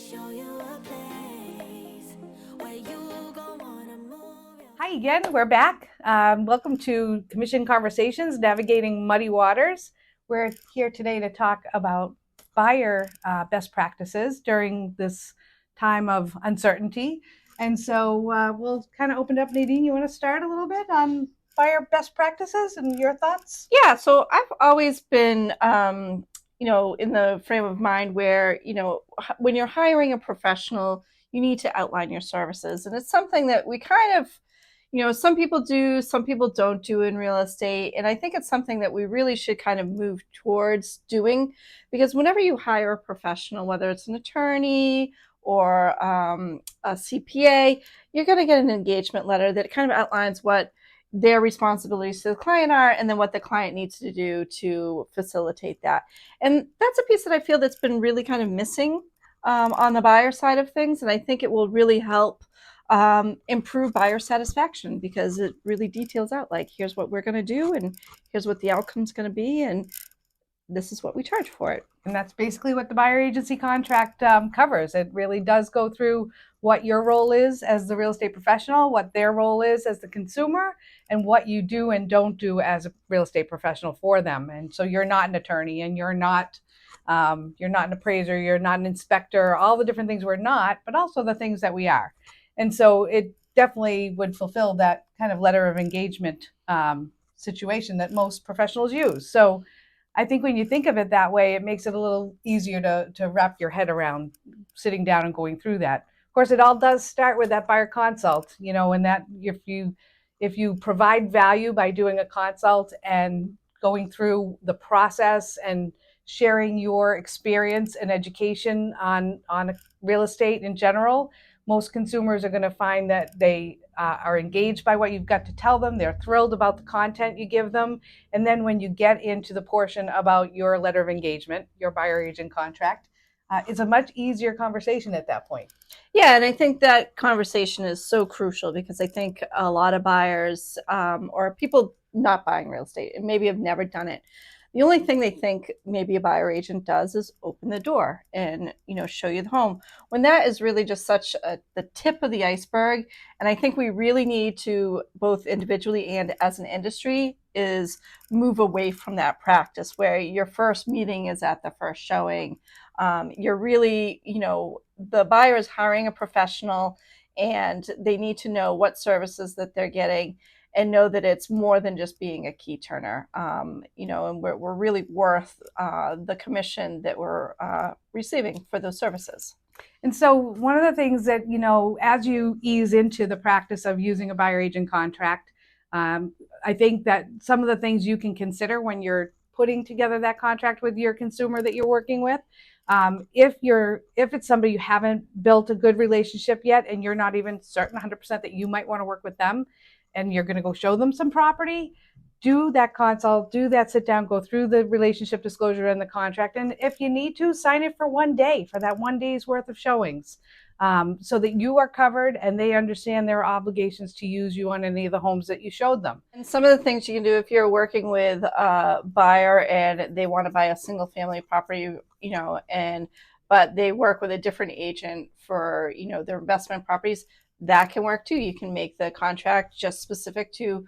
show you a place where you gon' wanna move Hi again, we're back. Welcome to Commission Conversations, Navigating Muddy Waters. We're here today to talk about buyer best practices during this time of uncertainty. And so we'll kind of open up. Nadine, you want to start a little bit on buyer best practices and your thoughts? Yeah, so I've always been, in the frame of mind where, when you're hiring a professional, you need to outline your services. And it's something that we kind of, some people do, some people don't do in real estate. And I think it's something that we really should kind of move towards doing because whenever you hire a professional, whether it's an attorney or a CPA, you're going to get an engagement letter that kind of outlines what their responsibilities to the client are and then what the client needs to do to facilitate that. And that's a piece that I feel that's been really kind of missing on the buyer side of things. And I think it will really help improve buyer satisfaction because it really details out like, here's what we're going to do and here's what the outcome's going to be. And this is what we charge for it. And that's basically what the buyer agency contract covers. It really does go through what your role is as the real estate professional, what their role is as the consumer, and what you do and don't do as a real estate professional for them. And so you're not an attorney, and you're not an appraiser, you're not an inspector, all the different things we're not, but also the things that we are. And so it definitely would fulfill that kind of letter of engagement situation that most professionals use. So I think when you think of it that way, it makes it a little easier to wrap your head around sitting down and going through that. Of course, it all does start with that buyer consult, and that if you provide value by doing a consult and going through the process and sharing your experience and education on real estate in general, most consumers are going to find that they are engaged by what you've got to tell them. They're thrilled about the content you give them. And then when you get into the portion about your letter of engagement, your buyer agent contract, it's a much easier conversation at that point. Yeah, and I think that conversation is so crucial because I think a lot of buyers or people not buying real estate and maybe have never done it. The only thing they think maybe a buyer agent does is open the door and show you the home when that is really just the tip of the iceberg. And I think we really need to both individually and as an industry is move away from that practice where your first meeting is at the first showing. You're really, the buyer is hiring a professional and they need to know what services that they're getting and know that it's more than just being a key turner, and we're really worth the commission that we're receiving for those services. And so one of the things that, as you ease into the practice of using a buyer agent contract, I think that some of the things you can consider when you're putting together that contract with your consumer that you're working with, if it's somebody you haven't built a good relationship yet and you're not even certain 100% that you might want to work with them, and you're going to go show them some property, do that consult, do that sit down, go through the relationship disclosure and the contract. And if you need to, sign it for one day, for that one day's worth of showings, so that you are covered and they understand their obligations to use you on any of the homes that you showed them. And some of the things you can do if you're working with a buyer and they want to buy a single family property, but they work with a different agent for, their investment properties, that can work too. You can make the contract just specific to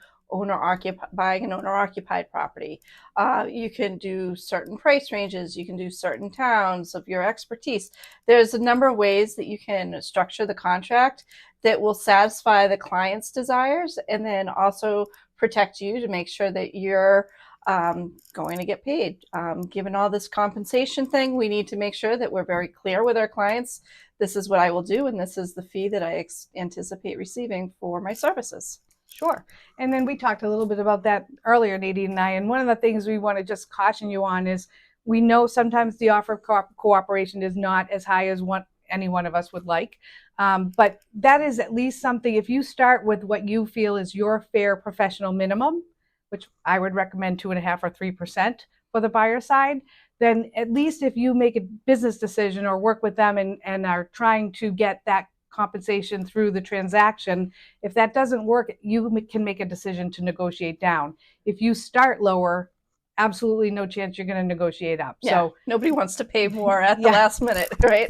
buying an owner-occupied property. You can do certain price ranges. You can do certain towns of your expertise. There's a number of ways that you can structure the contract that will satisfy the client's desires and then also protect you to make sure that you're going to get paid. Given all this compensation thing, we need to make sure that we're very clear with our clients. This is what I will do, and this is the fee that I anticipate receiving for my services. Sure. And then we talked a little bit about that earlier, Nadine and I. And one of the things we want to just caution you on is we know sometimes the offer of cooperation is not as high as any one of us would like. But that is at least something, if you start with what you feel is your fair professional minimum, which I would recommend 2.5% or 3% for the buyer side, then at least if you make a business decision or work with them and are trying to get that compensation through the transaction, if that doesn't work, you can make a decision to negotiate down. If you start lower, absolutely no chance you're going to negotiate up. Yeah, so nobody wants to pay more at the last minute, right?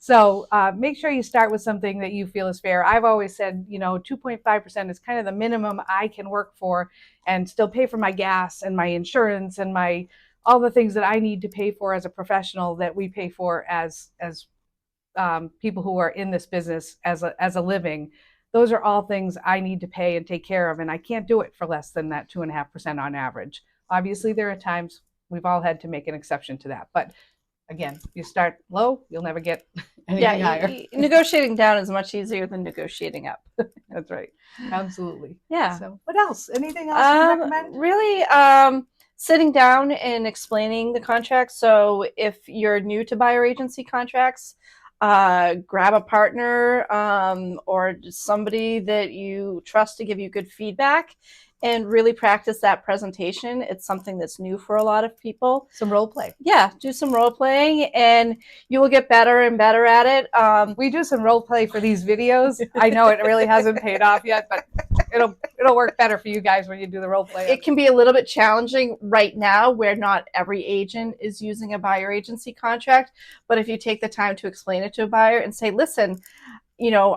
So make sure you start with something that you feel is fair. I've always said, 2.5% is kind of the minimum I can work for and still pay for my gas and my insurance and my all the things that I need to pay for as a professional that we pay for as people who are in this business as a living. Those are all things I need to pay and take care of, and I can't do it for less than that 2.5% on average. Obviously, there are times we've all had to make an exception to that, but again, you start low, you'll never get anything higher. Negotiating down is much easier than negotiating up. That's right. Absolutely. Yeah. So what else? Anything else you recommend? Really, sitting down and explaining the contract. So if you're new to buyer agency contracts, grab a partner or somebody that you trust to give you good feedback and really practice that presentation. It's something that's new for a lot of people. Some role play. Yeah, do some role playing and you will get better and better at it. We do some role play for these videos. I know it really hasn't paid off yet, but it'll work better for you guys when you do the role play. It can be a little bit challenging right now where not every agent is using a buyer agency contract, but if you take the time to explain it to a buyer and say, listen,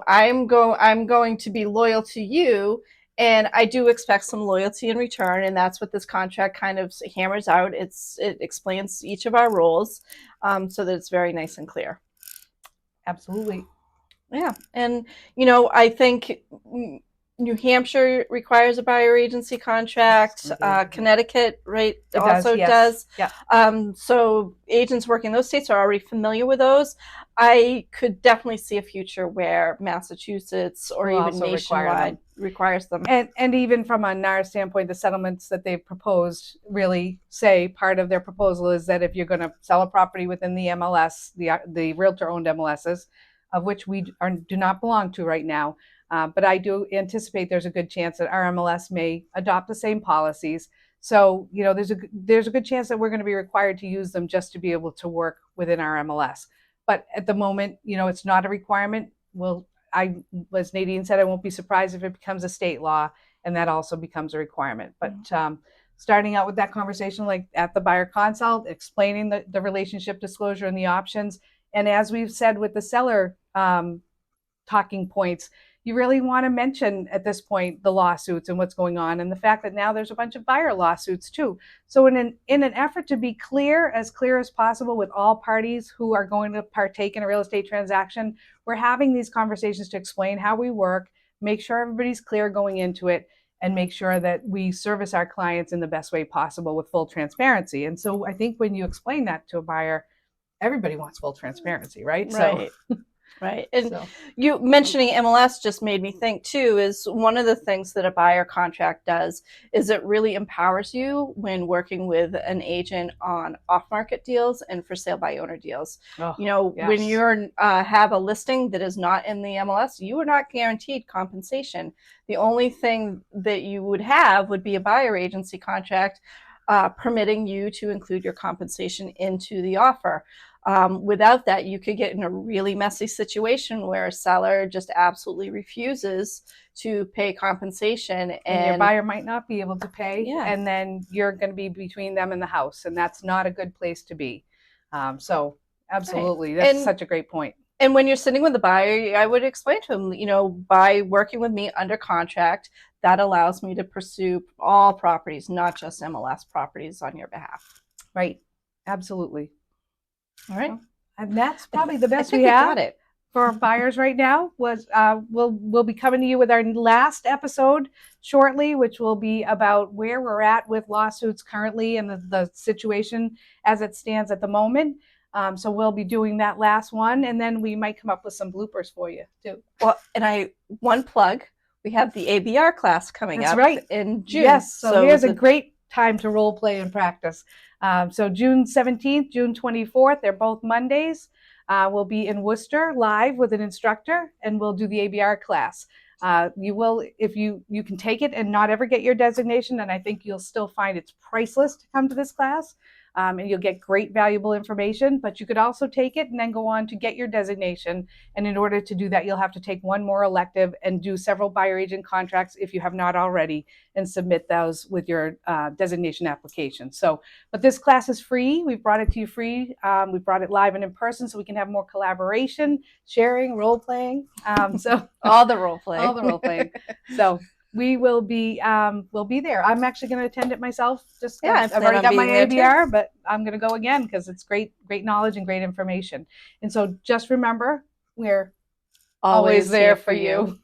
I'm going to be loyal to you, and I do expect some loyalty in return, and that's what this contract kind of hammers out. It explains each of our roles so that it's very nice and clear. Absolutely. Yeah, and I think New Hampshire requires a buyer agency contract. Connecticut, right, also does. Yeah. So agents working in those states are already familiar with those. I could definitely see a future where Massachusetts or even nationwide requires them. And even from a NAR standpoint, the settlements that they've proposed really say part of their proposal is that if you're going to sell a property within the MLS, the realtor-owned MLSs, of which we do not belong to right now, but I do anticipate there's a good chance that our MLS may adopt the same policies. So, there's a good chance that we're going to be required to use them just to be able to work within our MLS. But at the moment, it's not a requirement. As Nadine said, I won't be surprised if it becomes a state law and that also becomes a requirement. But starting out with that conversation, like at the buyer consult, explaining the relationship disclosure and the options. And as we've said with the seller talking points, you really want to mention at this point the lawsuits and what's going on and the fact that now there's a bunch of buyer lawsuits too. So in an effort to be clear as possible with all parties who are going to partake in a real estate transaction, we're having these conversations to explain how we work, make sure everybody's clear going into it, and make sure that we service our clients in the best way possible with full transparency. And so I think when you explain that to a buyer, everybody wants full transparency, right? Right. So. Right. And you mentioning MLS just made me think too, is one of the things that a buyer contract does is it really empowers you when working with an agent on off-market deals and for sale by owner deals. When you have a listing that is not in the MLS, you are not guaranteed compensation. The only thing that you would have would be a buyer agency contract permitting you to include your compensation into the offer. Without that, you could get in a really messy situation where a seller just absolutely refuses to pay compensation. And your buyer might not be able to pay. Yeah. And then you're going to be between them and the house. And that's not a good place to be. So absolutely. Right. That's such a great point. And when you're sitting with the buyer, I would explain to him, by working with me under contract, that allows me to pursue all properties, not just MLS properties on your behalf. Right. Absolutely. All right. And that's probably the best we have for buyers right now. We'll be coming to you with our last episode shortly, which will be about where we're at with lawsuits currently and the situation as it stands at the moment. So we'll be doing that last one, and then we might come up with some bloopers for you too. Well, and one plug, we have the ABR class coming up in June. Yes, so here's a great time to role play and practice. So June 17th, June 24th, they're both Mondays. We'll be in Worcester live with an instructor, and we'll do the ABR class. You will, if you can take it and not ever get your designation, and I think you'll still find it's priceless to come to this class. and you'll get great valuable information. But you could also take it and then go on to get your designation. And in order to do that, you'll have to take one more elective and do several buyer agent contracts if you have not already, and submit those with your designation application. So, but this class is free. We brought it to you free. We brought it live and in person so we can have more collaboration, sharing, role playing. So all the role playing. all the role playing. So we will be we'll be there. I'm actually going to attend it myself. Just Yeah, I've already got my ABR, but I'm going to go again because it's great knowledge and great information. And so just remember, we're always there for you.